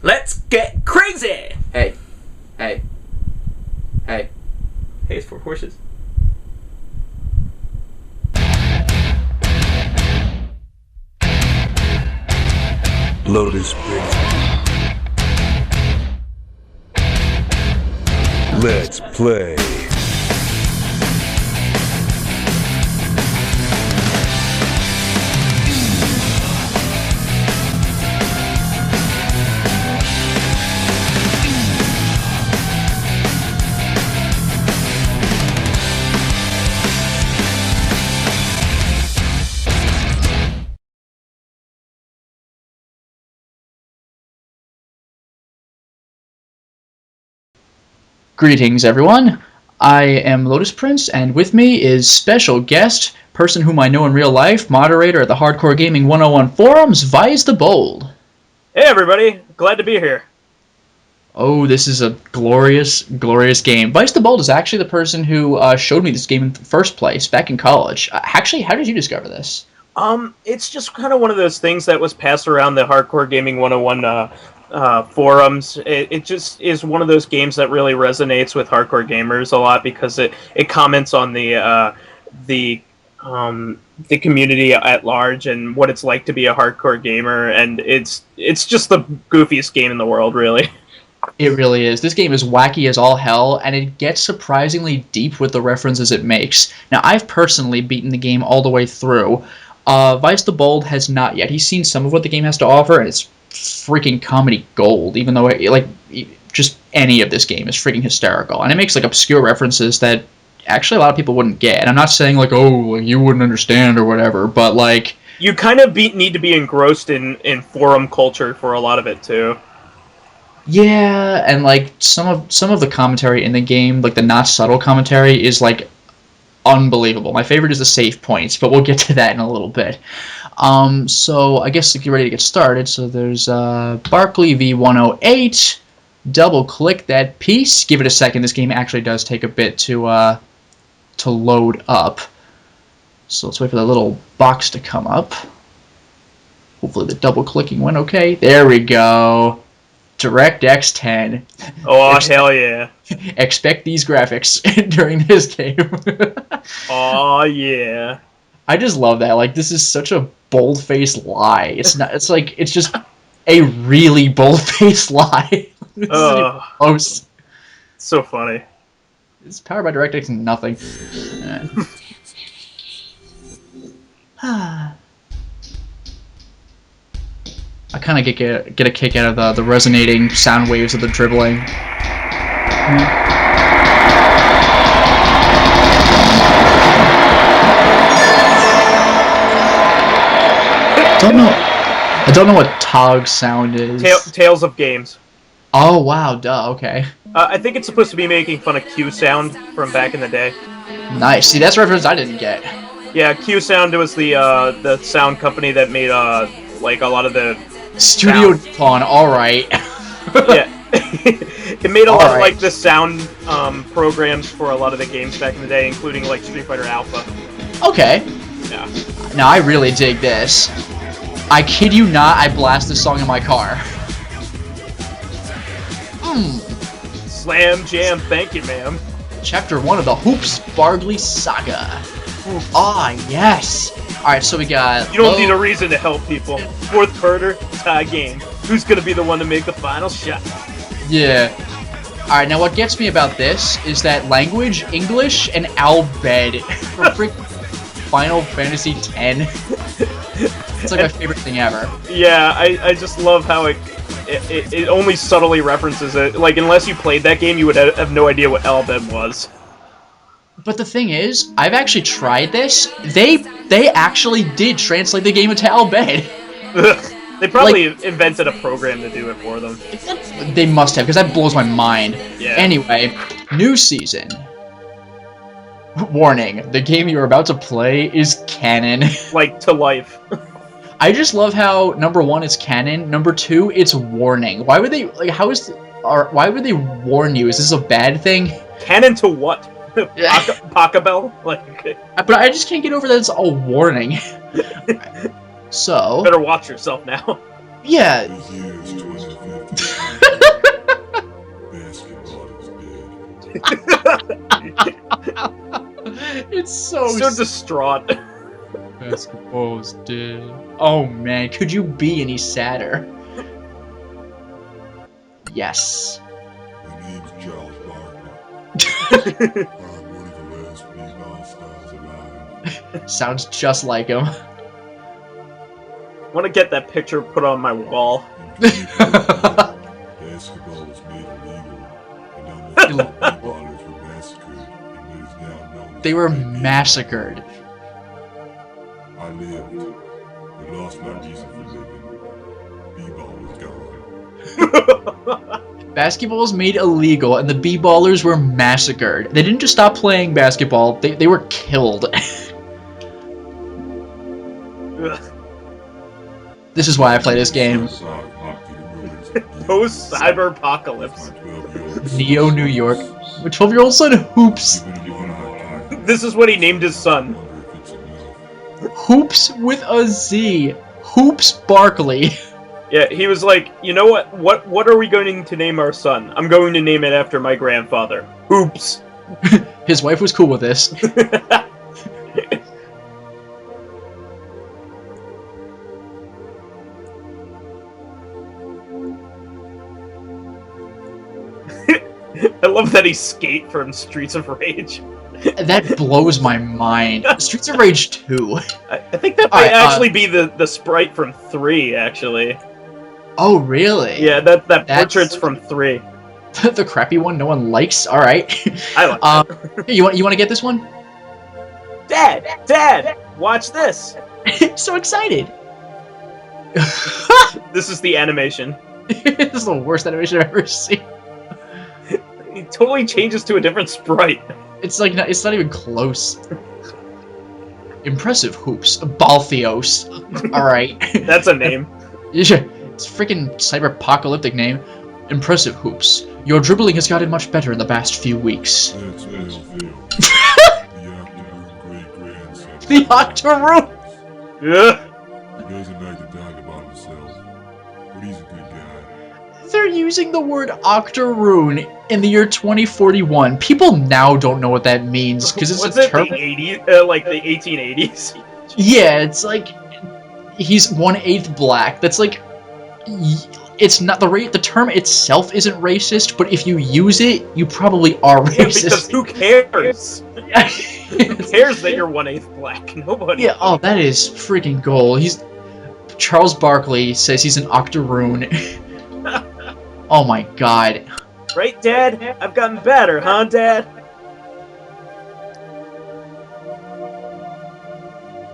Let's get crazy! Hey. Hey. Hey. Hey, it's for horses. Lotus brings Let's play. Greetings, everyone. I am Lotus Prince, and with me is special guest, person whom I know in real life, moderator at the Hardcore Gaming 101 forums, vysethebold. Hey everybody, glad to be here. Oh, this is a glorious, glorious game. vysethebold is actually the person who showed me this game in the first place, back in college. Actually, how did you discover this? It's just kind of one of those things that was passed around the Hardcore Gaming 101 forums. It just is one of those games that really resonates with hardcore gamers a lot because it comments on the community at large and what it's like to be a hardcore gamer, and it's just the goofiest game in the world, really. It really is. This game is wacky as all hell, and it gets surprisingly deep with the references it makes. Now, I've personally beaten the game all the way through. vysethebold has not yet. He's seen some of what the game has to offer, and it's freaking comedy gold, even though just any of this game is freaking hysterical, and it makes obscure references that actually a lot of people wouldn't get. And I'm not saying you wouldn't understand or whatever, but you kind of need to be engrossed in forum culture for a lot of it too. Yeah, and some of the commentary in the game, the not subtle commentary, is unbelievable. My favorite is the save points, but we'll get to that in a little bit. So I guess if you're ready to get started, so there's Barkley v108. Double click that piece. Give it a second. This game actually does take a bit to load up. So let's wait for the little box to come up. Hopefully the double clicking went okay. There we go. DirectX 10. Oh, hell yeah. Expect these graphics during this game. Oh, yeah. I just love that. This is such a bold-faced lie. It's not. It's just a really bold-faced lie. This is close. So funny. It's powered by DirectX and nothing. I kind of get a kick out of the resonating sound waves of the dribbling. I don't know what Tog sound is. Tales of Games. Oh wow, duh. Okay. I think it's supposed to be making fun of Q Sound from back in the day. Nice. See, that's a reference I didn't get. Yeah, Q Sound was the sound company that made a lot of the Studio Pawn. All right. Yeah. It made a lot of the sound programs for a lot of the games back in the day, including Street Fighter Alpha. Okay. Yeah. Now I really dig this. I kid you not, I blast this song in my car. Slam jam, thank you, ma'am. Chapter 1 of the Hoopz Barkley saga. Ah, yes. Alright, so we got... You don't need a reason to help people. Fourth quarter, tie game. Who's gonna be the one to make the final shot? Yeah. Alright, now what gets me about this is that language, English, and Albed for freaking Final Fantasy X. It's my favorite thing ever. Yeah, I just love how it only subtly references it. Unless you played that game, you would have no idea what Albed was. But the thing is, I've actually tried this. They actually did translate the game into Albed. They probably invented a program to do it for them. They must have, because that blows my mind. Yeah. Anyway, new season. Warning, the game you're about to play is canon. To life. I just love how, number one, it's canon, number two, it's warning. Why would they, why would they warn you? Is this a bad thing? Canon to what? Pacabell? But I just can't get over that it's a warning. So... Better watch yourself now. Yeah. It's so distraught. Basketball's dead. Oh man, could you be any sadder? Yes. My name's Charles Barkley. I'm one of the last baseball stars alive. Sounds just like him. I want to get that picture put on my wall. Basketball was made illegal, and almost all the ballers were massacred in what is now known as They were the Gaiden massacred. I lived, but lost my reason for living. B-ball was gone. Basketball was made illegal, and the b-ballers were massacred. They didn't just stop playing basketball; they were killed. This is why I play this game. Post-cyberpocalypse. Neo, New York. My 12-year-old son, Hoopz. This is what he named his son. Hoopz with a Z. Hoopz Barkley. Yeah, he was like, you know what? What are we going to name our son? I'm going to name it after my grandfather. Hoopz. His wife was cool with this. I love that he skate from Streets of Rage. That blows my mind. Streets of Rage 2. I think that might actually be the sprite from 3, actually. Oh, really? Yeah, that portrait's from 3. The crappy one no one likes? Alright. I like that. You want to get this one? Dad! Watch this! So excited! This is the animation. This is the worst animation I've ever seen. He totally changes to a different sprite. It's like it's not even close. Impressive Hoopz. Baltheos. Alright. That's a name. It's freaking cyberpocalyptic name. Impressive Hoopz. Your dribbling has gotten much better in the past few weeks. That's Bill. The Octoroon great-grandson. The Octoroon! Yeah. He doesn't like to talk about himself, but he's a good guy. They're using the word Octoroon in the year 2041. People now don't know what that means because it's What's a it, term. the 80s? Like the 1880s? Yeah, it's like he's 1/8 black. That's like it's not the term itself isn't racist, but if you use it, you probably are Yeah, because racist. who cares? Who cares that you're 1/8 black? Nobody. Yeah. Oh, that is freaking gold. Charles Barkley says he's an Octoroon. Oh my god. Right, Dad? I've gotten better, huh, Dad?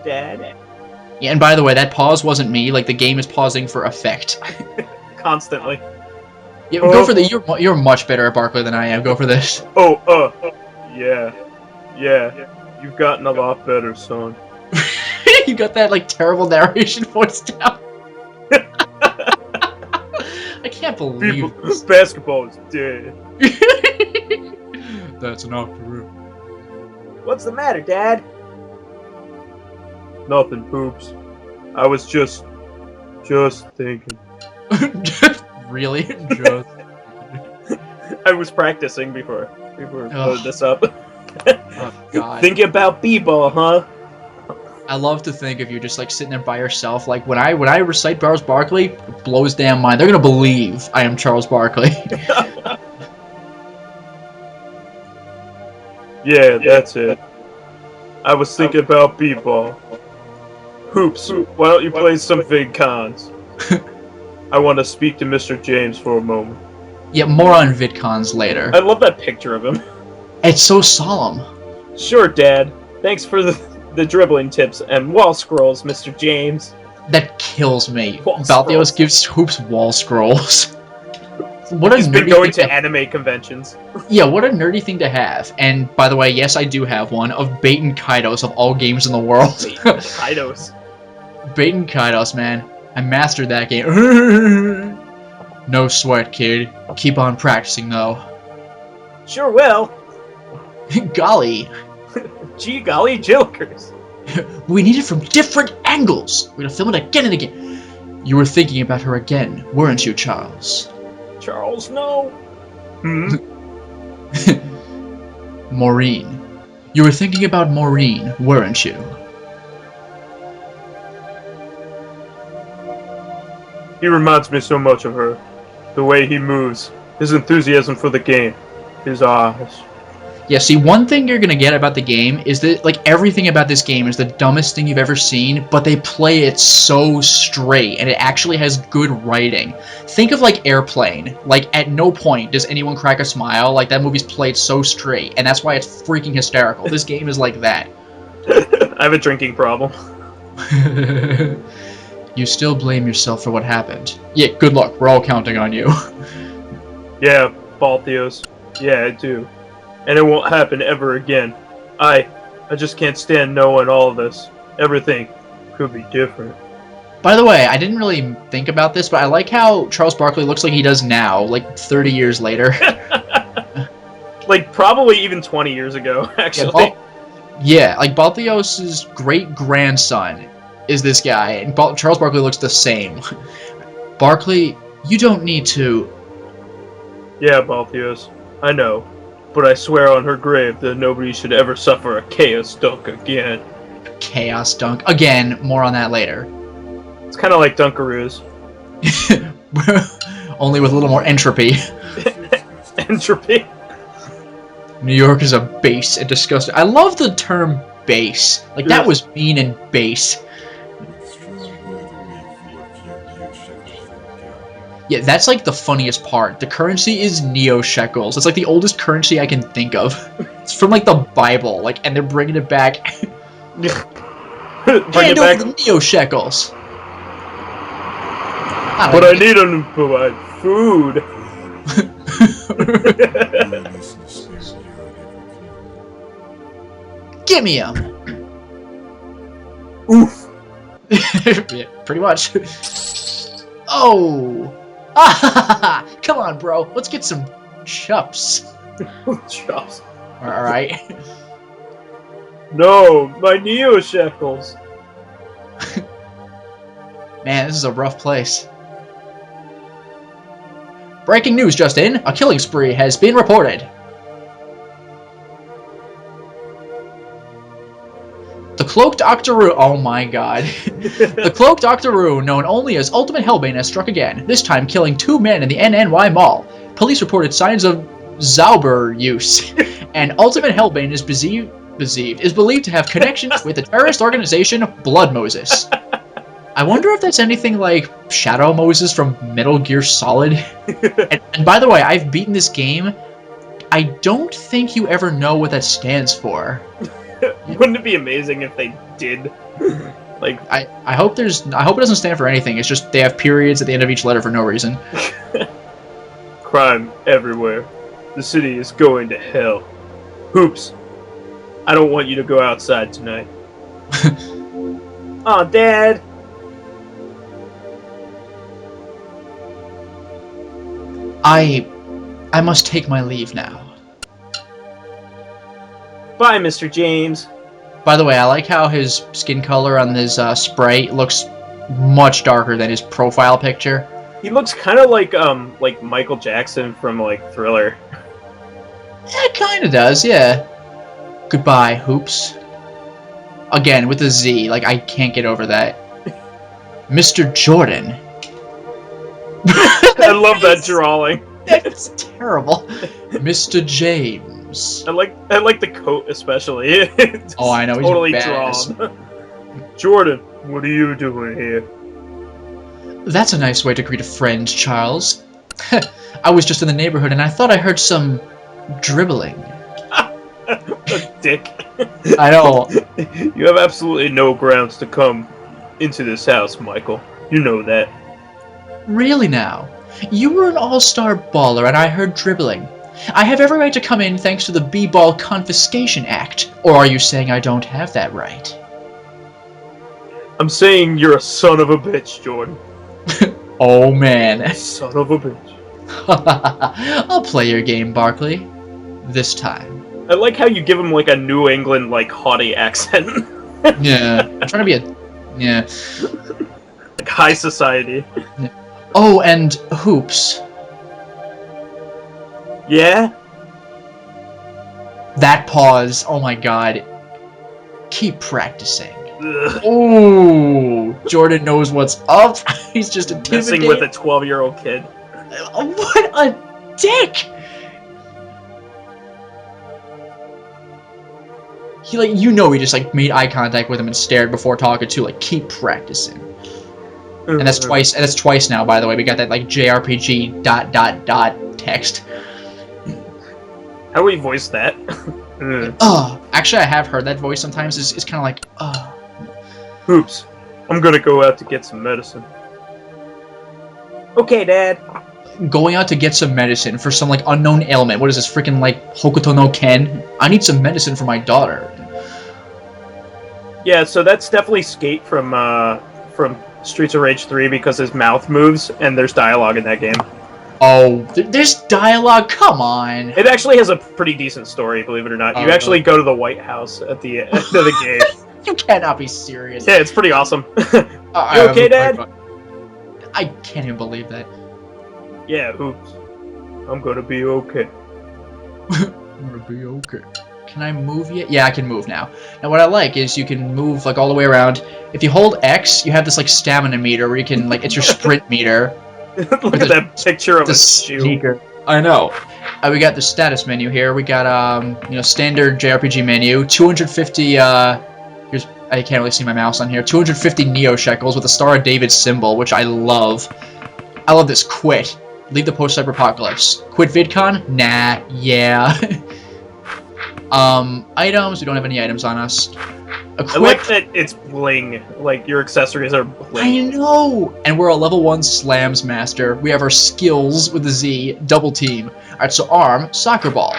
Dad? Yeah, and by the way, that pause wasn't me. Like the game is pausing for effect. Constantly. Yeah, go for the. You're much better at Barkley than I am. Go for this. Yeah. You've gotten a lot better, son. You got that like terrible narration voice down. I can't believe this. Basketball is dead. That's an Octoroon. What's the matter, Dad? Nothing, Poops. I was just thinking. Really? Just... I was practicing before we loaded this up. Oh god. Thinking about b-ball, huh? I love to think of you just like sitting there by yourself. Like when I recite Charles Barkley, it blows damn mind. They're gonna believe I am Charles Barkley. Yeah, that's it. I was thinking about b-ball. Hoopz, why don't you play some VidCons? I want to speak to Mr. James for a moment. Yeah, more on VidCons later. I love that picture of him. It's so solemn. Sure, Dad. Thanks for the dribbling tips and wall scrolls, Mr. James. That kills me. Wall Baltheos scrolls. gives Hoopz wall scrolls. What a He's been nerdy going thing to anime conventions. Yeah, what a nerdy thing to have. And by the way, yes, I do have one of Bait and Kaidos of all games in the world. Kaidos. Bait and Kaidos, man. I mastered that game. No sweat, kid. Keep on practicing, though. Sure will. Golly. Gee golly jilkers. We need it from different angles. We're gonna film it again and again. You were thinking about her again, weren't you, Charles? Charles, no. Maureen. You were thinking about Maureen, weren't you? He reminds me so much of her. The way he moves, his enthusiasm for the game, his eyes. Yeah, see, one thing you're gonna get about the game is that, like, everything about this game is the dumbest thing you've ever seen, but they play it so straight, and it actually has good writing. Think of, like, Airplane. Like, at no point does anyone crack a smile. Like, that movie's played so straight, and that's why it's freaking hysterical. This game is like that. I have a drinking problem. You still blame yourself for what happened. Yeah, good luck. We're all counting on you. Yeah, Balthios. Yeah, I do. And it won't happen ever again. I just can't stand knowing all of this. Everything could be different. By the way, I didn't really think about this, but I like how Charles Barkley looks like he does now, like 30 years later. Like, probably even 20 years ago, actually. Yeah, like Balthios' great-grandson is this guy, and Charles Barkley looks the same. Barkley, you don't need to... Yeah, Balthios, I know. But I swear on her grave that nobody should ever suffer a chaos dunk again. Chaos dunk. Again, more on that later. It's kind of like Dunkaroos. Only with a little more entropy. Entropy? New York is a base and disgusting. I love the term base. Like, that was mean and base. Yeah, that's like the funniest part. The currency is Neo Shekels. It's like the oldest currency I can think of. It's from like the Bible, like, and they're bringing it back. Hand over the Neo Shekels. But I need them to provide food. Give me 'em. Oof. Yeah, pretty much. Oh. Ah, come on, bro. Let's get some chups. Chops. Alright. No, my Neo Shekels. Man, this is a rough place. Breaking news, Justin. A killing spree has been reported. The Cloaked Octoroo... Oh my god. The Cloaked Octoroo, known only as Ultimate Hellbane, has struck again, this time killing 2 men in the NNY Mall. Police reported signs of Zauber use, and Ultimate Hellbane is believed to have connections with the terrorist organization Blood Moses. I wonder if that's anything like Shadow Moses from Metal Gear Solid. And by the way, I've beaten this game. I don't think you ever know what that stands for. Wouldn't it be amazing if they did? Like, I hope it doesn't stand for anything. It's just they have periods at the end of each letter for no reason. Crime everywhere. The city is going to hell. Hoopz, I don't want you to go outside tonight. Aw, Dad. I must take my leave now. Bye, Mr. James. By the way, I like how his skin color on this sprite looks much darker than his profile picture. He looks kind of like Michael Jackson from, like, Thriller. It kind of does, yeah. Goodbye, Hoopz. Again, with a Z, like, I can't get over that. Mr. Jordan. I love that drawing. That's terrible. Mr. James. I like the coat especially. It's Oh, I know. He's totally badass. drawn. Jordan, what are you doing here? That's a nice way to greet a friend, Charles. I was just in the neighborhood and I thought I heard some dribbling. A dick. I know. You have absolutely no grounds to come into this house, Michael. You know that. Really now? You were an all-star baller and I heard dribbling. I have every right to come in thanks to the B-Ball Confiscation Act. Or are you saying I don't have that right? I'm saying you're a son of a bitch, Jordan. Oh man. Son of a bitch. I'll play your game, Barkley. This time. I like how you give him like a New England, like, haughty accent. Yeah. I'm trying to be a... Yeah. Like high society. Oh, and Hoopz. Yeah? That pause. Oh my god. Keep practicing. Ugh. Ooh, Jordan knows what's up. He's just intimidated. Messing with a 12-year-old kid. What a dick! He he just made eye contact with him and stared before talking to. Keep practicing. And that's twice. And that's twice now, by the way. We got that JRPG ... text. How do we voice that? Actually, I have heard that voice sometimes. It's kind of Hoopz, I'm gonna go out to get some medicine. Okay, Dad. going out to get some medicine for some unknown ailment. What is this freaking Hokuto no Ken? I need some medicine for my daughter. Yeah, so that's definitely Skate from Streets of Rage 3 because his mouth moves and there's dialogue in that game. Oh, there's dialogue? Come on. It actually has a pretty decent story, believe it or not. You actually go to the White House at the end of the game. You cannot be serious. Yeah, it's pretty awesome. You okay, Dad? I can't even believe that. Yeah, Hoopz. I'm gonna be okay. I'm gonna be okay. Can I move yet? Yeah, I can move now. Now what I like is you can move all the way around. If you hold X, you have this stamina meter where you can it's your sprint meter. Look at that picture of a shoe. Sneaker. I know. We got the status menu here. We got standard JRPG menu. 250 here's I can't really see my mouse on here. 250 Neo shekels with the Star of David symbol, which I love. I love this. Quit. Leave the post-cyberpocalypse. Quit VidCon? Nah. Yeah. Items. We don't have any items on us. Equip. I like that it's bling. Your accessories are bling. I know! And we're a level 1 slams master. We have our skills with the Z, double team. Alright, so arm, soccer ball.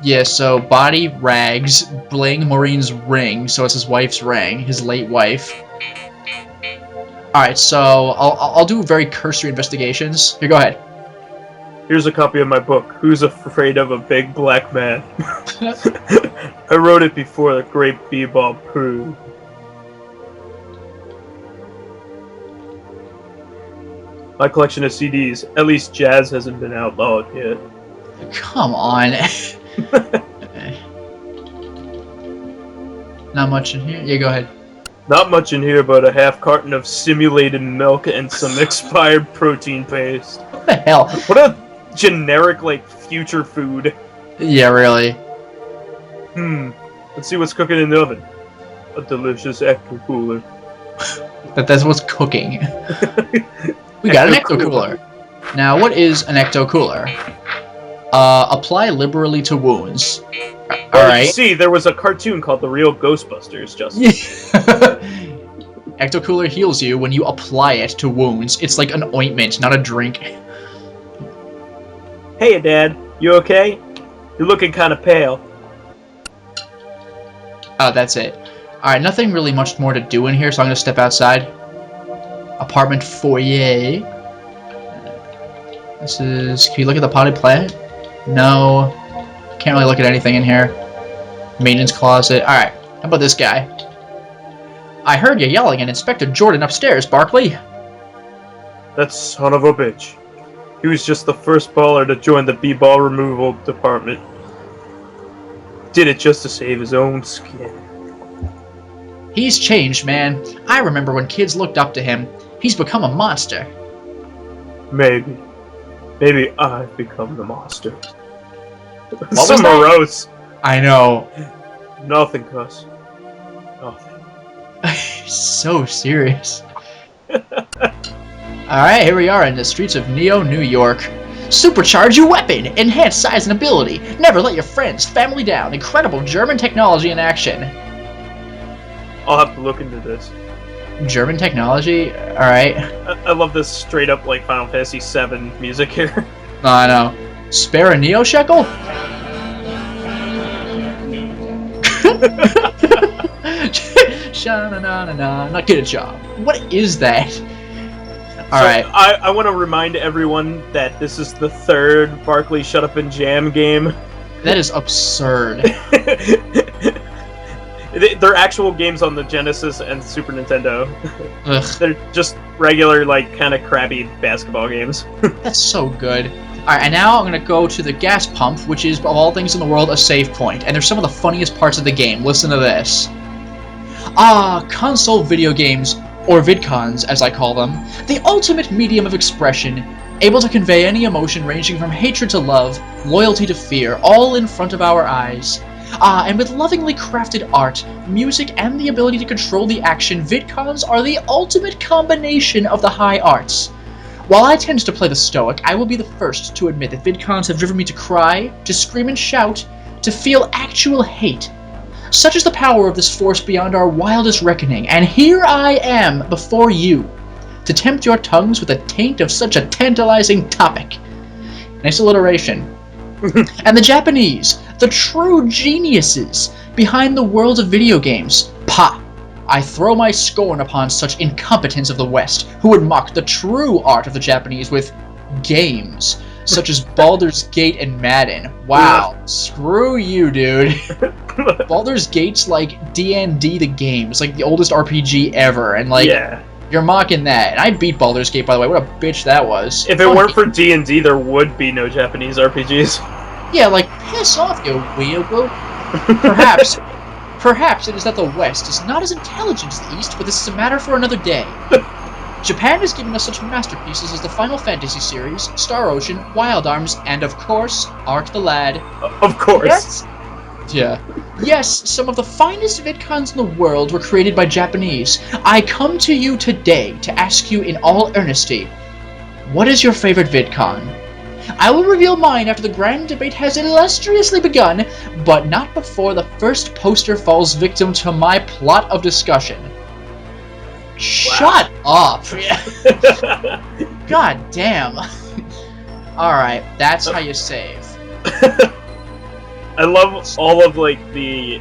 Yeah, so body, rags, bling, Maureen's ring. So it's his wife's ring, his late wife. Alright, so I'll do very cursory investigations. Here, go ahead. Here's a copy of my book, Who's Afraid of a Big Black Man? I wrote it before the great b-ball proved. My collection of CDs, at least jazz hasn't been outlawed yet. Come on. Not much in here? Yeah, go ahead. Not much in here but a half carton of simulated milk and some expired protein paste. What the hell? What a generic, future food. Yeah, really. Let's see what's cooking in the oven. A delicious ecto cooler. That's what's cooking. We got an ecto cooler. Now, what is an ecto cooler? Apply liberally to wounds. Alright. See, there was a cartoon called The Real Ghostbusters, Justin. Ecto cooler heals you when you apply it to wounds. It's like an ointment, not a drink. Hey, Dad. You okay? You're looking kind of pale. Oh, that's it. Alright, nothing really much more to do in here, so I'm gonna step outside. Apartment foyer. This is... Can you look at the potted plant? No. Can't really look at anything in here. Maintenance closet. Alright, how about this guy? I heard you yelling at Inspector Jordan upstairs, Barkley. That son of a bitch. He was just the first baller to join the b-ball removal department. Did it just to save his own skin. He's changed, man. I remember when kids looked up to him. He's become a monster. Maybe. Maybe I've become the monster. What so was that? morose. I know. Nothing, cuss. Nothing. So serious. Alright, here we are in the streets of Neo, New York. Supercharge your weapon! Enhance size and ability! Never let your friends, family down! Incredible German technology in action! I'll have to look into this. German technology? Alright. I love this straight up Final Fantasy VII music here. I know. Spare a Neo shekel? Sha-na-na-na-na. Not get a job. What is that? Alright. So, I want to remind everyone that this is the third Barkley Shut Up and Jam game. That is absurd. They're actual games on the Genesis and Super Nintendo. Ugh. They're just regular, kind of crappy basketball games. That's so good. Alright, and now I'm going to go to the gas pump, which is, of all things in the world, a save point. And there's some of the funniest parts of the game. Listen to this. Console video games, or vidcons, as I call them, the ultimate medium of expression, able to convey any emotion ranging from hatred to love, loyalty to fear, all in front of our eyes. And with lovingly crafted art, music, and the ability to control the action, vidcons are the ultimate combination of the high arts. While I tend to play the stoic, I will be the first to admit that vidcons have driven me to cry, to scream and shout, to feel actual hate. Such is the power of this force beyond our wildest reckoning, and here I am before you, to tempt your tongues with a taint of such a tantalizing topic. Nice alliteration. And the Japanese, the true geniuses behind the world of video games. Pah! I throw my scorn upon such incompetence of the West, who would mock the true art of the Japanese with games, such as Baldur's Gate and Madden. Wow, screw you, dude. Baldur's Gate's like D&D the game. It's like the oldest RPG ever, and like, you're mocking that. And I beat Baldur's Gate, by the way. What a bitch that was. If it weren't for D&D, there would be no Japanese RPGs. Yeah, like, piss off, you weirdo. Perhaps it is that the West is not as intelligent as the East, but this is a matter for another day. Japan has given us such masterpieces as the Final Fantasy series, Star Ocean, Wild Arms, and of course, Ark the Lad. Of course. Yes. Yeah. Yes, some of the finest vidcons in the world were created by Japanese. I come to you today to ask you in all earnesty, what is your favorite vidcon? I will reveal mine after the grand debate has illustriously begun, but not before the first poster falls victim to my plot of discussion. Shut up! God damn. Alright, that's how you save. I love all of like the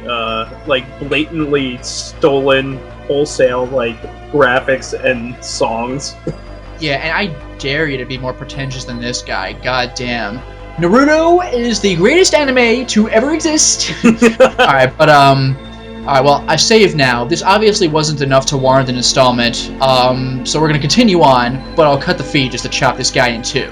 blatantly stolen wholesale like graphics and songs. Yeah, and I dare you to be more pretentious than this guy. God damn. Naruto is the greatest anime to ever exist. Alright, but alright, well, I save now. This obviously wasn't enough to warrant an installment. So we're gonna continue on, but I'll cut the feed just to chop this guy in two.